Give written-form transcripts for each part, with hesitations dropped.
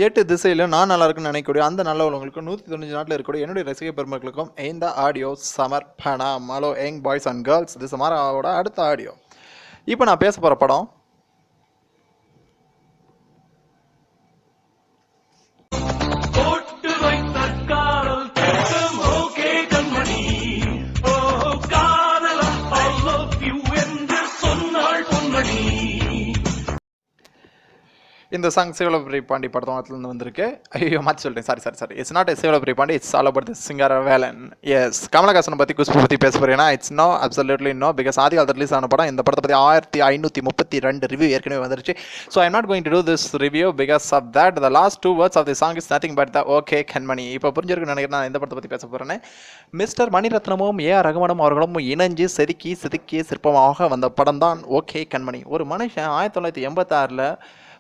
8 திசையிலும் நான் நல்லா இருக்குன்னு நினைக்கக்கூடிய அந்த நல்ல உள்ளவங்களுக்கும் 195 நாட்டில் இருக்கக்கூடிய என்னுடைய ரசிக பெருமக்களுக்கும் இந்த ஆடியோ சமர்ப்பணம். Hello young boys and girls, இது சமாராவோட அடுத்த ஆடியோ. இப்போ நான் பேச போகிற படம் இந்த சாங் சிவலபுரி பாண்டி படத்துலேருந்து வந்திருக்கு. ஐயோ மாற்றி சொல்லிட்டேன், sorry. It's not Sivalapuri Pandi, it's all about the singer Velan. Yes, கமலஹாசனை பற்றி குஷ்பு பற்றி பேச போகிறேன்னா it's no, absolutely no. Because ஆதி காலத்தில் ரிலீஸ் ஆன படம். இந்த படத்தை பற்றி 1532 ரிவ்யூ ஏற்கனவே வந்துருச்சு. So I am not going to do this review because of that the last 2 words of the song is nothing but the OK Kanmani. இப்போ புரிஞ்சிருக்குன்னு நினைக்கிறேன் நான் இந்த படத்தை பற்றி பேச போகிறேன்னு. மிஸ்டர் மணிரத்னமும் ஏஆர் ரகுமானும் அவர்களும் இணைஞ்சு செதுக்கி சிற்பமாக வந்த படம் தான் ஓகே கண்மணி. ஒரு மனுஷன் 1986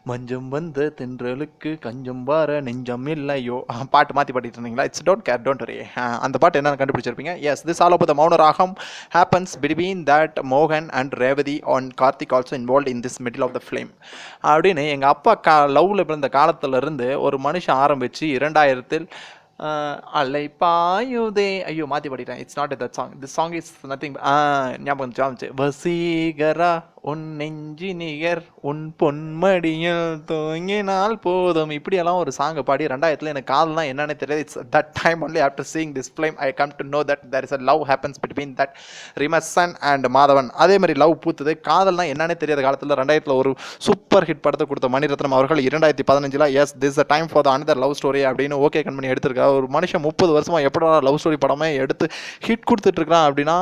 மஞ்சம் வந்த தென்றலுக்கு கஞ்சம் வார நெஞ்சம் இல்லையோ பாட்டு மாற்றி பாடிட்டு இருந்தீங்களா? It's don't care don't worry. அந்த பாட்டு என்னென்னு கண்டுபிடிச்சிருப்பீங்க. Yes, this all of the Mouna Ragam happens between that மோகன் and Revathi and Karthik also involve in this middle of the film அப்படின்னு எங்கள் அப்பா லவ்வில் பிறந்த காலத்திலிருந்து ஒரு மனுஷன் ஆரம்பித்து 2000 அலை பாயுதே, ஐயோ மாற்றி பாடிட்டேன். It's not that song. This song is nothing. ஞாபகம் வசீகரா உன் நெஞ்சி நிகர் உன் பொன்மடியில் தூங்கினால் போதும், இப்படியெல்லாம் ஒரு சாங்கை பாடி 2000 எனக்கு காதல்லாம் என்னன்னு தெரியாது. It's that time only after seeing this film I come to know that there is a love happens between that Reemasen and Madhavan. அதே மாதிரி லவ் பூத்துது. காதல்லாம் என்னன்னு தெரியாத காலத்தில் 2000 ஒரு சூப்பர் ஹிட் படத்தை கொடுத்த மணிரத்னம் அவர்கள் 2015 yes this a time for the another love story அப்படின்னு ஓகே கண்மணி எடுத்திருக்காரு. ஒரு மனுஷன் 30 வருஷமா எப்படா லவ் ஸ்டோரி படமே எடுத்து ஹிட் கொடுத்துட்டு இருக்கிறான் அப்படின்னா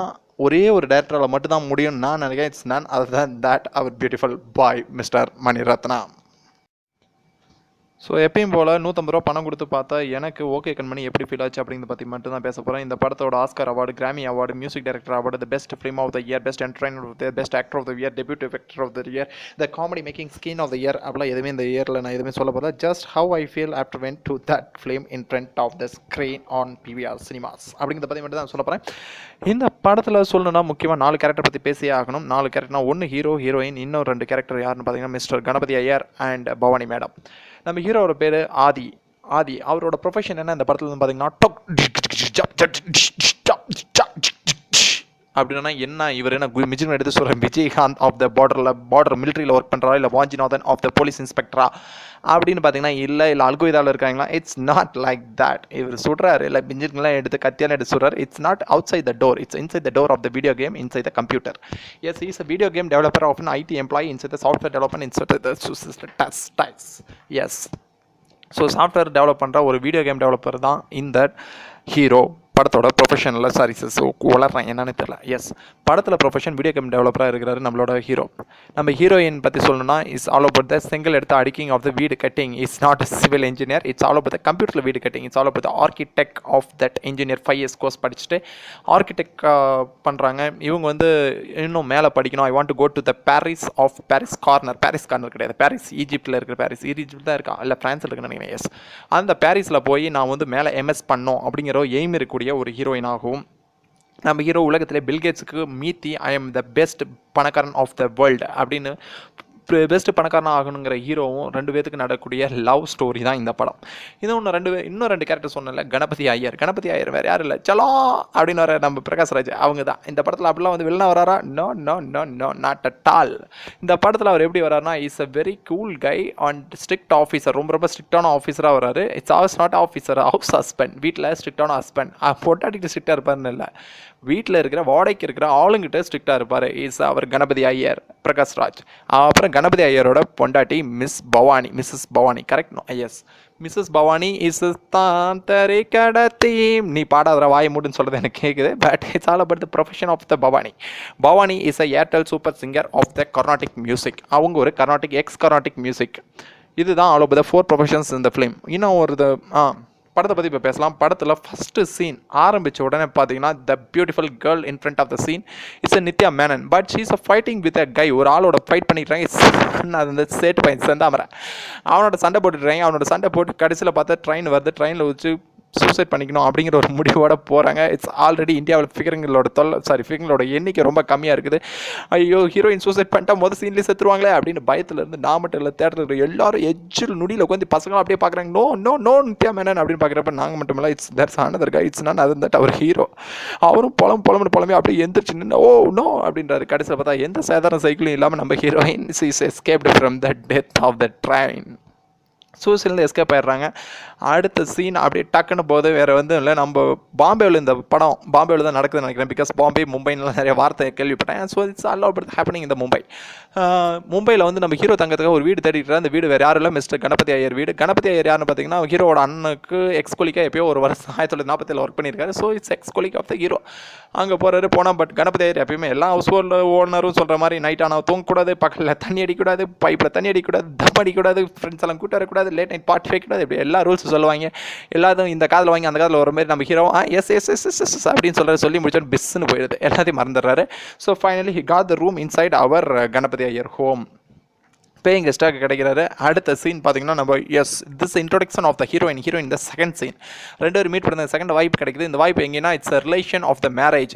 ஒரே ஒரு டேரக்டரால் மட்டும்தான் முடியும் நான் நினைக்கிறேன். It's none other than that our beautiful boy mister Maniratna. So எப்பயும் போல் 150 ரூபா பணம் கொடுத்து பார்த்தா எனக்கு ஓகே கண்மணி எப்படி ஃபீல் ஆச்சு அப்படிங்கிறத பற்றி மட்டும் தான் பேச போகிறேன். இந்த படத்தோட Oscar award, Grammy award, music director award, the best film of the year, best entertainer of the year, best actor of the year, debut effector of the year, the comedy making skin of the year, அப்படிலாம் எதுவுமே இந்த இயரில் நான் எதுவுமே சொல்ல போகிறேன். Just how I feel after went to that film in front of the screen on PVR cinemas அப்படிங்கிறத பற்றி மட்டும் தான் சொல்ல போகிறேன். இந்த படத்தில் சொல்லணும்னா முக்கியமாக 4 கேரக்டர் பற்றி பேசியே ஆகணும். 4 கேரக்டர்னா, ஒன்று ஹீரோ ஹீரோயின், இன்னும் 2 கேரக்டர் யாருன்னு பார்த்தீங்கன்னா mister Ganapathi Iyer and Bhavani madam. நம்ம ஹீரோவோட பேர் ஆதி. அவரோட ப்ரொஃபஷன் என்ன இந்த படத்தில் பார்த்தீங்கன்னா அப்படின்னா என்ன, இவர் என்ன மிஜின் எடுத்து சொல்கிற விஜயகாந்த் ஆஃப் த பார்டர் மிலிட்ரியில் ஒர்க் பண்ணுறா, இல்லை வாஞ்சிநாதன் ஆஃப் த போலீஸ் இன்ஸ்பெக்டரா அப்படின்னு பார்த்தீங்கன்னா இல்லை அல்கொய்தாவில் இருக்காங்களா? It's not like that. இவர் சுடுறாரு, இல்லை மிஞ்சின்லாம் எடுத்து கத்தியால் எடுத்து சுடுறாரு. இட்ஸ் நாட் அவுட் சைட் the door, it's inside the door of the video game inside the computer. Yes, is a video game developer of an IT employee inside the software development inside the techs. Yes, so software develop பண்ணுற ஒரு video game developer தான் இந்த hero. படத்தோட ப்ரொஃபஷனில் வளர்றேன் என்னன்னு தெரியல. S, படத்தில் profession video game டெவலப்பராக இருக்கிறாரு நம்மளோட ஹீரோ. நம்ம ஹீரோயின் பற்றி சொல்லணும்னா இஸ் ஆல் அபவுட் த செங்கல் எடுத்து அடிக்கிங் ஆஃப் த வீடு கட்டிங். It's not civil engineer, it's all about the கம்ப்யூட்டரில் வீடு கட்டிங். It's all about the architect of that engineer. 5 years course படிச்சுட்டு ஆர்கிடெக்ட் பண்ணுறாங்க. இவங்க இன்னும் மேலே படிக்கணும். I want to go to the Parry's Corner கிடையாது, பாரிஸ் ஈஜிப்டில் இருக்கிற பாரிஸ். ஈஜிப்ட் தான் இருக்கா, இல்லை ஃப்ரான்ஸில் இருக்குன்னு நினைக்கிறேன். எஸ், அந்த பாரிஸில் போய் நான் மேலே MS பண்ணோம் அப்படிங்கிற எய்ம் இருக்கக்கூடிய ஒரு ஹீரோயினாகவும் நம்ம ஹீரோ உலகத்திலே பில்கேட்ஸுக்கு மீத்தி ஐ எம் த பெஸ்ட் பணக்காரன் ஆஃப் த வேர்ல்டு அப்படின்னு பெஸ்ட் பணக்காரன் ஆகணுங்கிற ஹீரோவும் 2 பேருக்கு நடக்கக்கூடிய லவ் ஸ்டோரி தான் இந்த படம். இன்னும் 2 கேரக்டர் சொன்னல, கணபதி ஐயர் வேறு யாரும் இல்லை, சலோ அப்படின்னு வர நம்ம பிரகாஷ்ராஜ் அவங்க தான். இந்த படத்தில் அப்படிலாம் வில்லனா வராரா? No no no no not at all. இந்த படத்தில் அவர் எப்படி வராருன்னா is a very cool guy and strict officer. ரொம்ப ஸ்ட்ரிக்டான ஆஃபீஸராக வராரு. It's also not officer, house husband. வீட்டில் ஸ்ட்ரிக்டான ஹஸ்பண்ட். பொட்டாட்டிக்கு ஸ்ட்ரிக்டாக இருப்பாருன்னு இல்லை, வீட்டில் இருக்கிற வாடகைக்கு இருக்கிற ஆளுங்கிட்ட ஸ்ட்ரிக்டாக இருப்பார். இஸ் அவர் கணபதி ஐயர் பிரகாஷ்ராஜ். அப்புறம் கணபதி ஐயரோட பொண்டாட்டி Mrs Bhavani correct? No, yes, Mrs Bhavani is தான் தரை கடத்தி. நீ பாடாத வாய் மூடுன்னு சொல்கிறது எனக்கு கேட்குது. But it's all about the profession of the Bhavani is a Airtel super singer of the Carnatic music. அவங்க ஒரு கர்நாடிக் மியூசிக். இதுதான் ஆல் ஓவர் த 4 ப்ரொஃபஷன்ஸ் இந்த ஃபிலிம். இன்னும் ஒரு படத்தை பற்றி இப்போ பேசலாம். படத்தில் ஃபஸ்ட்டு சீன் ஆரம்பித்த உடனே பார்த்தீங்கன்னா the beautiful girl in front of the scene is a Nithya Menon. But she's a fighting with a guy. ஒரு ஆளோட ஃபைட் பண்ணிடுறாங்க. அது சேட்டு பையன் செந்தாமரை. அவனோட சண்டை போட்டுடுறாங்க. அவனோட சண்டை போட்டு கடைசியில் பார்த்தா ட்ரெயின் வருது. ட்ரெயினில் வச்சு சூசைட் பண்ணிக்கணும் அப்படிங்கிற ஒரு முடிவோட போகிறாங்க. இட்ஸ் ஆல்ரெடி இந்தியாவில் ஃபிகருங்களோட எண்ணிக்கை ரொம்ப கம்மியாக இருக்குது. ஐயோ ஹீரோயின் சூசைட் பண்ணிட்டா மொதல் சீன்லேயே செத்துருவாங்களே அப்படின்னு பயத்துலேருந்து நான் மட்டும் இல்லை தேட்டரில் எல்லாரும் எஜ்ஜில் நுடியில் உட்காந்து பசங்களும் அப்படியே பார்க்குறாங்க. நோ நித்யா மேனன் அப்படின்னு பார்க்குறப்ப நாங்கள் மட்டும் இல்லை, it's that's another guy, it's நான் அது அவர் ஹீரோ. அவரும் புலம்பு அப்படியே எந்திரிச்சு நின்று ஓ நோ அப்படின்றாரு. கடைசியில் பார்த்தா எந்த சாதாரண சைக்கிளும் இல்லாமல் நம்ம heroine is escaped from the death of the train. சூசைட்லேருந்து எஸ்கேப் ஆயிடுறாங்க. அடுத்த சீன் அப்படியே டக்குன்னு போது வேறு வந்து இல்லை, நம்ம பாம்பேவில் இந்த படம் பாம்பேவில் தான் நடக்குதுன்னு நினைக்கிறேன். பிகாஸ் பாம்பே மும்பைன்னு நிறைய வார்த்தை கேள்விப்பட்டேன். So it's all about happening இந்த மும்பையில் வந்து நம்ம ஹீரோ தங்கத்துக்காக ஒரு வீடு தேடிட்டு அந்த வீடு வேறு யாரும் இல்லை, மிஸ்டர் கணபதி ஐயர் வீடு. கணபதி ஐயர் யாருன்னு பார்த்தீங்கன்னா ஹீரோட அண்ணனுக்கு எக்ஸ்கொலிக்காக எப்பயோ ஒரு வருஷம் 1947 ஒர்க் பண்ணியிருக்காரு. So it's ex colleague of the hero. அங்கே போகிறாரு போனால் பட் கணபதி ஐயர் எப்பயுமே எல்லா ஹவுஸ் ஓனரும் சொல்கிற மாதிரி நைட் ஆனால் தூங்கக்கூடாது, பக்கத்தில் தண்ணி அடிக்கக்கூடாது, பைப்பில் தண்ணி அடிக்கக்கூடாது, தம் அடிக்கக்கூடாது, ஃப்ரெண்ட்ஸ் எல்லாம் கூட்ட வரக்கூடாது, லேட் நைட் பார்ட்டி வைக்கக்கூடாது, இப்படி எல்லா ரூல்ஸ் சொல்லுவாங்க. எல்லாத்தையும் இந்த காதில் வாங்கி அந்த காதில் ஒரு மாதிரி நம்ம hero yes yes yes yes yes அப்படின்னு சொல்லி முடிச்சோன்னு பிஸ்ன்னு போயிடுது, எல்லாத்தையும் மறந்துடுறாரு. So finally he got the room inside our Ganapathi Iyer home. Paying கெஸ்ட்டாக கிடைக்கிறாரு. அடுத்த சீன் பார்த்தீங்கன்னா நம்ம this introduction of the heroine இந்த செகண்ட் சீன். ரெண்டு பேரும் மீட் பண்ண செகண்ட் வாய்ப்பு கிடைக்குது. இந்த வாய்ப்பு எங்கேன்னா it's a relation of the marriage.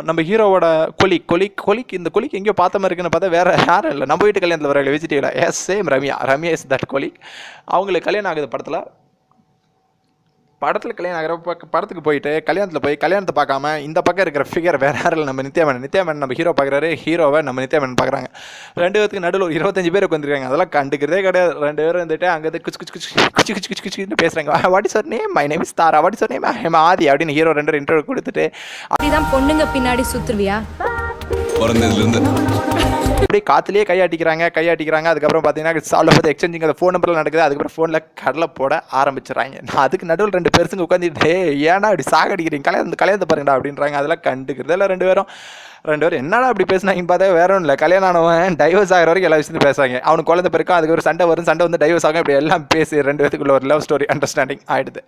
நம்ம ஹீரோவோட கொலிக் இந்த கொலிக் எங்கேயோ பார்த்த மாதிரி இருக்குன்னு பார்த்தா வேறு யாரும் இல்லை, நம்ம வீட்டு கல்யாணத்தில் வர vegetarian same Ramya is that colleague. அவங்களுக்கு கல்யாணம் ஆகுது படத்தில் கல்யாணம் ஆகிற படத்துக்கு போயிட்டு கல்யாணத்தை பார்க்காம இந்த பக்கம் இருக்கிற ஃபிகர் வேறு யாரும் நம்ம நித்யா மேனன் நம்ம ஹீரோ பார்க்குறாரு, ஹீரோவை நம்ம நித்யா மேனன் பார்க்குறாங்க. ரெண்டு பேருக்கு நடுவில் ஒரு 25 பேர் உட்காந்துருக்காங்க. அதெல்லாம் கண்டுக்கிறதே கிடையாது. ரெண்டு பேரும் வந்துட்டு அங்கே குச்சு பேசுகிறாங்க. What is your name? My name is Tara. What is your name? Aadhi அப்படின்னு ஹீரோ ரெண்டு இன்டர்வியூ கொடுத்துட்டு அப்படிதான் பொண்ணுங்க பின்னாடி சுத்துருவியா அப்படியே காற்றுலேயே கையாட்டிக்கிறாங்க. அதுக்கப்புறம் பார்த்தீங்கன்னா சால்வ் பார்த்து எக்ஸ்சேஞ்சிங் அந்த ஃபோன் நம்பரில் நடக்குது. அதுக்கப்புறம் ஃபோனில் கடலை போட ஆரம்பிச்சிடறாங்க. அதுக்கு நடுவில் ரெண்டு பேருங்க உட்காந்துட்டு ஏன்னா அப்படி சாகடிக்கிறீங்க, கல்யாணத்தை பாருங்கடா அப்படின்றாங்க. அதெல்லாம் கண்டுக்கிறது இல்லை. ரெண்டு பேரும் என்னடா அப்படி பேசினாங்கன்னு பார்த்தா வேற ஒன்றும் இல்லை, கல்யாணம் ஆனவன் டைவர்ஸ் ஆகிற வரைக்கும் எல்லா விஷயத்தையும் பேசுவாங்க. அவனுக்கு குழந்தை பிறக்கும், அதுக்கு ஒரு சண்டை வந்து டைவர்ஸ் ஆகும். இப்படி எல்லாம் பேசி ரெண்டு பேத்துக்குள்ள ஒரு லவ் ஸ்டோரி அண்டர்ஸ்டாண்டிங் ஆகிடுது.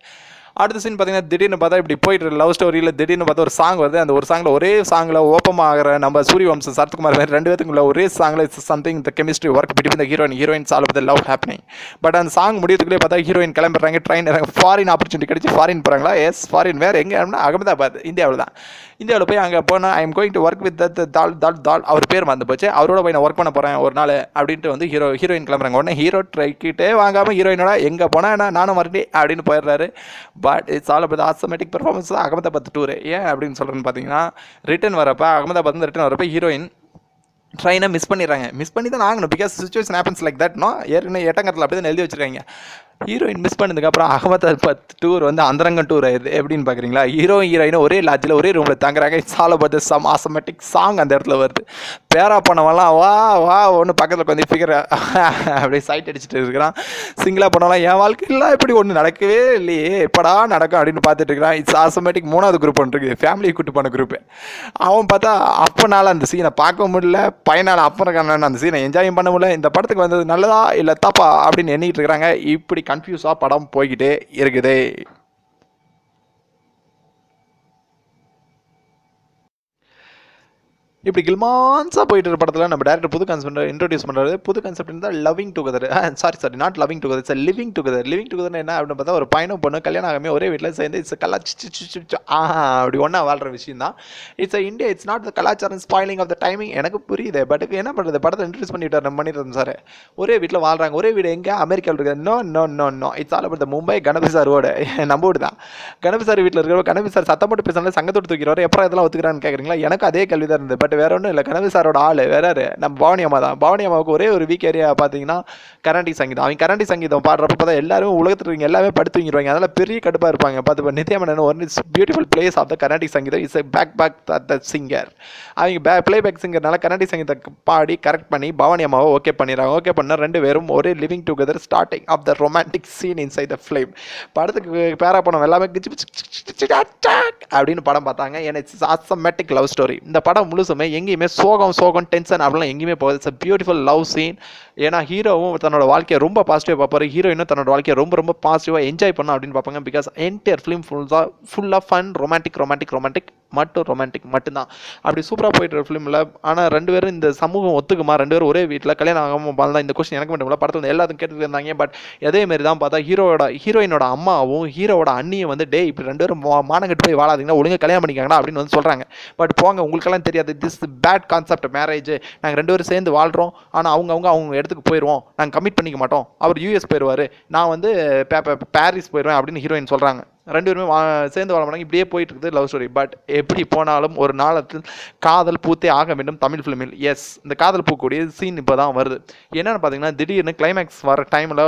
அடுத்த சீன் பார்த்தீங்கன்னா திடீர்னு பார்த்தா இப்படி போயிட்டு லவ் ஸ்டோரியில் திடீர்னு பார்த்தா ஒரு சாங் வருது. அந்த ஒரு சாங்கில் ஒரே சாங்கில் ஓப்பமாக ஆகிற நம்ம சூரியவம்சம் சரத்குமார் மாதிரி ரெண்டு பேத்துக்குள்ள ஒரே சாங்கில் it's something the chemistry work between the heroine solve the love happening. But அந்த சாங் முடியத்துக்குள்ளே பார்த்தா ஹீரோயின் கிளம்பிடுறாங்க. ட்ரெயின் ஃபாரின் ஆப்பர்ச்சுனிட்டி கிடைச்சி ஃபாரின் போகிறாங்களா? ஃபாரின் வேறு எங்கே அப்படின்னா அகமதாபாத், இந்தியாவில் தான். இந்தியாவில் போய் அங்கே போனால் I am going to work with that அவர் பேர் மறந்து போச்சு. அவரோட போய் நான் ஒர்க் பண்ண போகிறேன் ஒரு நாள் அப்படின்ட்டு வந்து ஹீரோயின் கிளம்புறாங்க. உடனே ஹீரோ ட்ரைக்கிட்டே வாங்காமல் ஹீரோயினோட எங்கே போனால் நானும் வரண்டே அப்படின்னு போயிடுறாரு. But it's all about automatic performance தான் அகமதாபாத் டூர். ஏன் அப்படின்னு சொல்கிறேன்னு பார்த்தீங்கன்னா அகமதாபாத் ரிட்டன் வரப்போ ஹீரோயின் ட்ரெயினை மிஸ் பண்ணி தான் ஆகணும். Because situation happens like that. ஏற்கனவே எட்டங்கரத்தில் அப்படி தான் எழுதி வச்சுருக்காங்க. ஹீரோயின் மிஸ் பண்ணதுக்கப்புறம் அகமதாபாத் டூர் வந்து அந்தரங்கம் டூர் ஆயிடுது. எப்படின்னு பார்க்குறீங்களா? ஹீரோயினும் ஒரே லாட்ஜில் ஒரே ரூமில் தங்குறாங்க. It's all about some automatic song அந்த இடத்துல வருது. பேரா போனவெல்லாம் வா ஒன்று பக்கத்தில் கொஞ்சம் ஃபிகர் அப்படியே சைட் அடிச்சுட்டு இருக்கிறான். சிங்கிளாக போனவெல்லாம் என் வாழ்க்கையெல்லாம் இப்படி ஒன்று நடக்கவே இல்லையே, எப்படா நடக்கும் அப்படின்னு பார்த்துட்டு இருக்கிறான். இட்ஸ் ஆட்டோமேட்டிக் 3வது குரூப் ஒன்று இருக்குது, ஃபேமிலியை கூட்டு போன குரூப்பு. அவன் பார்த்தா அப்போனால அந்த சீனை பார்க்க முடியல, பையனால் அப்புறம் அந்த சீனை என்ஜாயும் பண்ண முடியல. இந்த படத்துக்கு வந்தது நல்லதா இல்லை தப்பா அப்படின்னு எண்ணிட்டு இருக்கிறாங்க. இப்படி கன்ஃபியூஸாக படம் போய்கிட்டே இருக்குது. இப்படி கில்மான்ஸாக போயிட்டு இருக்க படத்தில் நம்ம டேரக்டர் புது கான்செப்ட் இன்ட்ரோடியூஸ் பண்ணுறது. புது கான்செப்ட் இருந்தால் loving together, sorry not loving together, it's living together என்ன அப்படின்னு பார்த்தா ஒரு பையனும் பொண்ணு கல்யாணம் ஆகாமே ஒரே வீட்டில் சேர்ந்து இட்ஸ் அப்படி ஒன்றா வாழ்கிற விஷயம் தான். It's India, it's not the கலாச்சாரம் ஸ்பாயிலிங் ஆஃப் த டைமிங். எனக்கு புரியுது. பட் என்ன பண்ணுறது, படத்தை இன்ட்ரடியூஸ் பண்ணிவிட்டார் நம்ம பண்ணிட்டு சார். ஒரே வீட்டில் வாழ்கிறாங்க. ஒரே வீடு எங்கே? அமெரிக்காவில் இருக்குது. No it's all about the Mumbai Ganapathi sir road. நம்ம வீடு தான். கணபதி சார் வீட்டில் இருக்கிற கணபதி சார் சத்தம் போட்டு பேசினாலும் சங்கத்தோடு தூக்கிறவர் எப்போ இதெல்லாம் ஒத்துக்கிறான்னு கேட்குறீங்களா? எனக்கு அதே கேள்வி தான் இருந்தது. பட் வேற ஒன்றும் இல்லை. கணபதி சாரோட ஆள் வேற நம்ம பவானி அம்மா தான். பவானி அம்மாவுக்கு ஒரே ஒரு வீக் ஏரியா பார்த்தீங்கன்னா கர்நாடிக் சங்கீதம். அவங்க கர்நாடிக் சங்கீதம் பாடுறப்ப பார்த்தா எல்லாரும் உலகத்தில் இருக்கீங்க எல்லாமே படுத்து தூங்கிடுவாங்க. அதெல்லாம் பெரிய கடுப்பாக இருப்பாங்க. பார்த்து Nithya Menon one it's beautiful place of the Carnatic சங்கீதம். It's back the singer. அவங்க பிளேபேக் சிங்கர்னால கர்நாடிக் சங்கீதத்தை பாடி கரெக்ட் பண்ணி பவானி அம்மாவை ஓகே பண்ணிடுறாங்க. ஓகே பண்ண ரெண்டு பேரும் ஒரே living together starting of the romantic scene inside the film. படத்துக்கு பேரா படம் எல்லாமே அப்படின்னு படம் பார்த்தாங்க. ஏன்னா இட்ஸ் ஆட்டோமேட்டிக் லவ் ஸ்டோரி. இந்த படம் முழுசுமே இருந்தாலுமே எங்கேயுமே சோகம் டென்ஷன் அப்படிலாம் எங்கேயுமே போகுது. It's a beautiful love scene. ஏன்னா ஹீரோவும் தன்னோட வாழ்க்கையை ரொம்ப பாசிட்டிவாக பார்ப்பாரு, ஹீரோயினும் தன்னோட வாழ்க்கையை ரொம்ப ரொம்ப பாசிட்டிவாக என்ஜாய் பண்ணணும் அப்படின்னு பார்ப்பாங்க. பிகாஸ் என்டையர் ஃபிலிம் ஃபுல்லாக ஃபன், ரொமான்டிக் மட்டும்தான். அப்படி சூப்பராக போயிட்டு இருக்க ஃபிலிமில். ஆனால் 2 பேரும் இந்த சமூகம் ஒத்துக்குமா, 2 பேரும் ஒரே வீட்டில் கல்யாணம் ஆகாமல் வாழ்ந்தா, இந்த கொஸ்டின் எனக்கு மட்டும் இல்லை, படத்தில் எல்லாத்தையும் கேட்டுட்டு இருந்தாங்க. பட் அதேமாரி தான் பார்த்தா ஹீரோயினோட அம்மாவும் ஹீரோவோட அண்ணியும் வந்து டே இப்படி 2 பேரும் மானங்கட்டு போய் வாழாதீங்கன்னா ஒழுங்காக கல்யாணம் பண்ணிக்காங்கடா அப்படின்னு வந்து சொல்கிறாங்க. பட் போங்க, உங்களுக்கெல்லாம் தெரியாது, திஸ் பேட் கான்செப்ட் மேரேஜ். நாங்கள் 2 பேரும் சேர்ந்து வாழ்கிறோம், ஆனால் அவங்க இடத்துக்கு போயிடுவோம், நாங்கள் கமிட் பண்ணிக்க மாட்டோம். அவர் யூஎஸ் போயிடுவார், நான் வந்து பாரிஸ் போயிடுவேன் அப்படின்னு ஹீரோயின் சொல்கிறாங்க. 2 பேருமே சேர்ந்து வாழ மாட்டாங்க. இப்படியே போயிட்டு இருக்குது லவ் ஸ்டோரி. பட் எப்படி போனாலும் ஒரு நாளத்தில் காதல் பூத்தே ஆக வேண்டும் தமிழ் ஃபிலிமில். எஸ், இந்த காதல் பூக்கூடிய சீன் இப்போ தான் வருது. என்னென்னு பார்த்தீங்கன்னா, திடீர்னு கிளைமேக்ஸ் வர டைமில்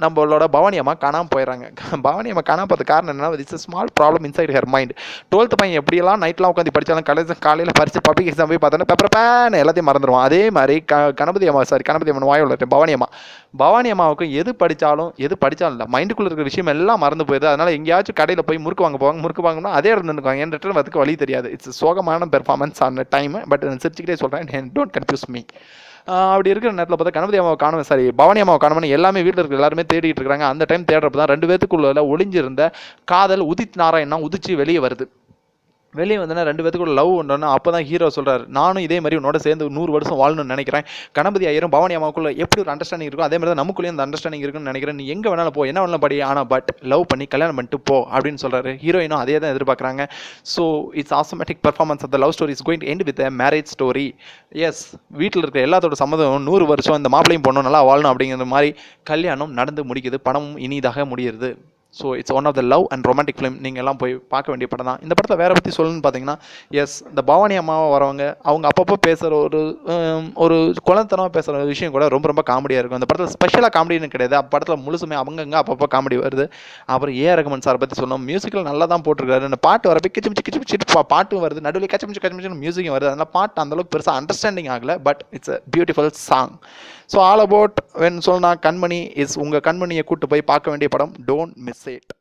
நம்மளோட பவானி அம்மா காணாமல் போயிடறாங்க. பவானி அம்மா காணாமல் போகிறது காரணம் என்னன்னா, it's a small problem inside her mind. 12th பையன் எப்படியெல்லாம் நைட்லாம் உட்காந்து படித்தாலும் காலையில் பரிச்சு பப்ளிக் எக்ஸாம் போய் பார்த்தோன்னா பேப்பர் பேன் எல்லாத்தையும் மறந்துடுவான். அதே மாதிரி கணபதி அம்மன் வாய் உள்ள பவானி அம்மாவுக்கு எது படித்தாலும் இல்லை, மைண்டுக்குள்ளே இருக்கிற விஷயம் எல்லாம் மறந்து போயிடுது. அதனால் எங்கேயாச்சும் கடையில் போய் முறுக்கு வாங்கினா அதே இடத்துல நின்றுக்குவாங்க. என் ரிட்டர்ன் வரதுக்கு வழி தெரியாது. இட்ஸ் சோகமான பெர்ஃபார்மன்ஸ் ஆன டைம். பட் சிரிச்சுக்கிட்டே சொல்கிறேன், டோன்ட் கன்ஃபியூஸ் மீ. அப்படி இருக்கிற நேரத்தில் பார்த்தா பவானி அம்மாவை காணணும் எல்லாமே வீட்டில் இருக்கிற எல்லாருமே தேடிட்டு இருக்காங்க. அந்த டைம் தேடுறப்ப தான் 2 பேத்துக்குள்ள ஒளிஞ்சிருந்த காதல் உதித் நாராயணா உதிச்சு வெளியே வருது. வெளியே வந்தோன்னா 2 பேத்துக்குள்ள லவ் ஒன்றுனா அப்போ தான் ஹீரோ சொல்கிறார், நானும் இதே மாதிரி உன்னோட சேர்ந்து 100 வருஷம் வாழணும்னு நினைக்கிறேன். கணபதி ஐயரும் பவானி அம்மாவுக்குள்ள எப்படி ஒரு அண்டர்ஸ்டாண்டிங் இருக்கும், அதே மாதிரி தான் நமக்குள்ளேயும் அந்த அண்டர்ஸ்டாண்டிங் இருக்குன்னு நினைக்கிறேன். நீ எங்கே வேணாலும் போ, என்ன வேணாலும் படி, ஆனால் பட் லவ் பண்ணி கல்யாணம் பண்ணிட்டு போ அப்படின்னு சொல்கிறாரு. ஹீரோயினும் அதே தான் எதிர்பார்க்குறாங்க. So it's automatic performance of the love story is going to end with a marriage story. Yes, வீட்டில் இருக்கிற எல்லாத்தோட சம்மதம் 100 வருஷம் இந்த மாப்பிளையும் பொண்ணும் நல்லா வாழணும் அப்படிங்கிற மாதிரி கல்யாணம் நடந்து முடிக்குது. படமும் இனிதாக முடியுது. So it's one of the love and romantic film. நீங்கள் எல்லாம் போய் பார்க்க வேண்டிய படம் தான். இந்த படத்தை வேறு பற்றி சொல்லணும்னு பார்த்தீங்கன்னா, எஸ், இந்த பவானி அம்மாவை வரவங்க அவங்க அப்பப்போ பேசுகிற ஒரு குழந்தனமாக பேசுகிற விஷயம் கூட ரொம்ப ரொம்ப காமெடியாக இருக்கும். அந்த படத்தில் ஸ்பெஷலாக காமெடின்னு கிடையாது, படத்தில் முழுசுமே அவங்கங்க அப்பப்போ காமெடி வருது. அப்புறம் ரகுமான் சார் பற்றி சொன்னோம், மியூசிக்கில் நல்லா தான் போட்டிருக்காரு. அந்த பாட்டு வரப்போ கிச்சு பாட்டும் வருது, நடுவில் கச்சமிச்சு மியூசிக்கும் வருது. அதனால் பாட்டு அந்தளவுக்கு பெருசாக அண்டர்ஸ்டாண்டிங் ஆகலை. But it's a beautiful song. So all about when சொன்னா கண்மணி இஸ் உங்கள் கண்மணியை கூட்டு போய் பார்க்க வேண்டிய படம். Don't miss it.